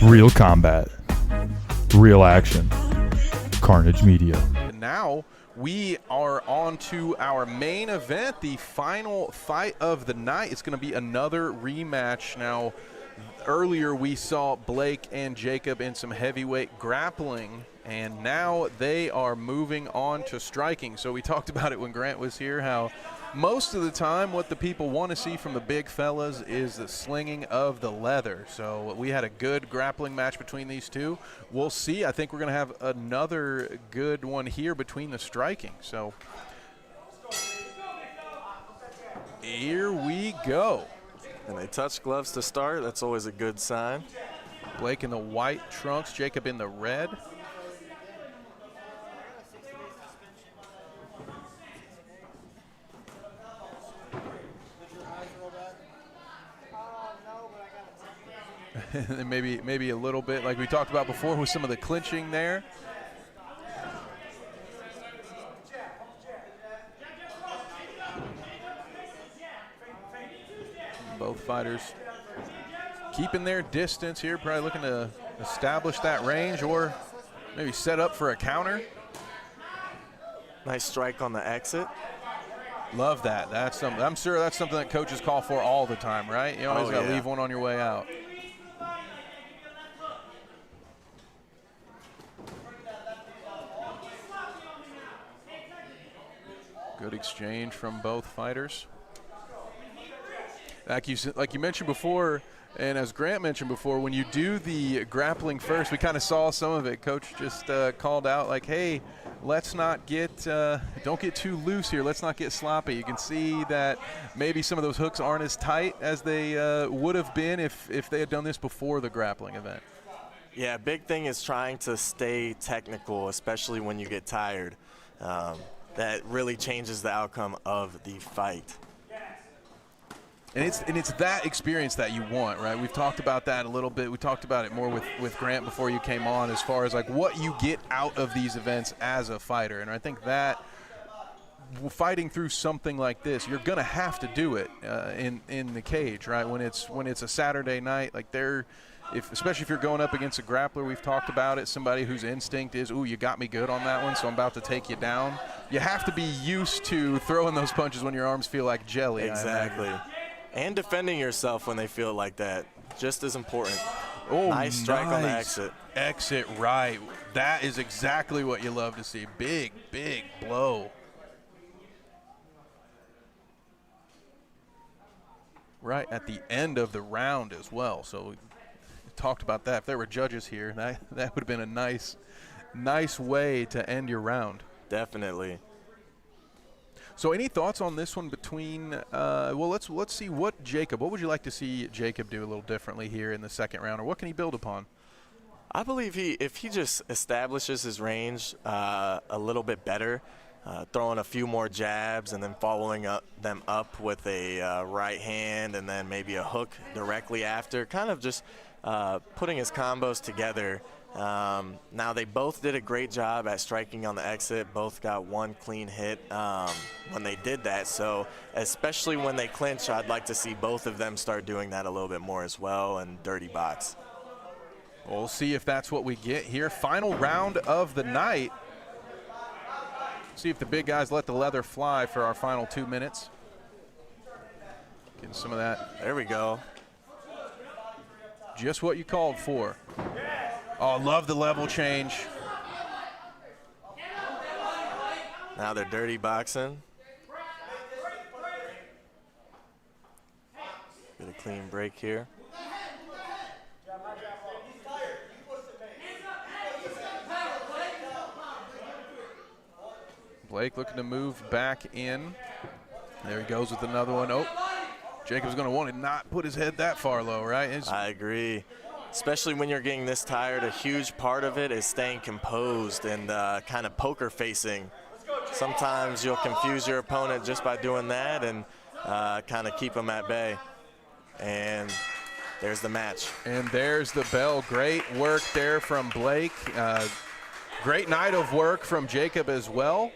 Real combat. Real action. Carnage Media. And now we are on to our main event, the final fight of the night. It's going to be another rematch. Now, earlier we saw Blake and Jacob in some heavyweight grappling, and now they are moving on to striking. So we talked about it when Grant was here, how most of the time what the people want to see from the big fellas is the slinging of the leather. So we had a good grappling match between these two. We'll see. I think we're going to have another good one here between the striking. So here we go. And they touch gloves to start. That's always a good sign. Blake in the white trunks, Jacob in the red. And maybe a little bit like we talked about before with some of the clinching there. Both fighters keeping their distance here, probably looking to establish that range or maybe set up for a counter. Nice strike on the exit. Love that. That's something. I'm sure that's something that coaches call for all the time, right? You always got to leave one on your way out. Good exchange from both fighters. Like you mentioned before, and as Grant mentioned before, when you do the grappling first, we kind of saw some of it. Coach just called out like, hey, let's not get, don't get too loose here. Let's not get sloppy. You can see that maybe some of those hooks aren't as tight as they would have been if they had done this before the grappling event. Yeah, big thing is trying to stay technical, especially when you get tired. That really changes the outcome of the fight. And it's that experience that you want, right? We've talked about that a little bit. We talked about it more with Grant before you came on, as far as like what you get out of these events as a fighter. And I think that fighting through something like this, you're gonna have to do it in the cage, right? When it's a Saturday night, like especially if you're going up against a grappler, we've talked about it, somebody whose instinct is, ooh, you got me good on that one, so I'm about to take you down. You have to be used to throwing those punches when your arms feel like jelly. Exactly. And defending yourself when they feel like that, just as important. Oh, nice strike on the exit. Exit right. That is exactly what you love to see. Big, big blow. Right at the end of the round as well. So we talked about that. If there were judges here, that would have been a nice way to end your round. Definitely. So any thoughts on this one between, well, let's see what would you like to see Jacob do a little differently here in the second round, or what can he build upon? I believe if he just establishes his range a little bit better, throwing a few more jabs and then following them up with a right hand and then maybe a hook directly after, kind of just putting his combos together. Now they both did a great job at striking on the exit. Both got one clean hit when they did that. So especially when they clinch, I'd like to see both of them start doing that a little bit more as well and dirty box. We'll see if that's what we get here. Final round of the night. See if the big guys let the leather fly for our final 2 minutes. Getting some of that. There we go. Just what you called for. Oh, love the level change. Now they're dirty boxing. Get a clean break here. Blake looking to move back in. There he goes with another one. Oh, Jacob's going to want to not put his head that far low, right? I agree. Especially when you're getting this tired, a huge part of it is staying composed and kind of poker facing. Sometimes you'll confuse your opponent just by doing that and kind of keep them at bay. And there's the match. And there's the bell. Great work there from Blake. Great night of work from Jacob as well.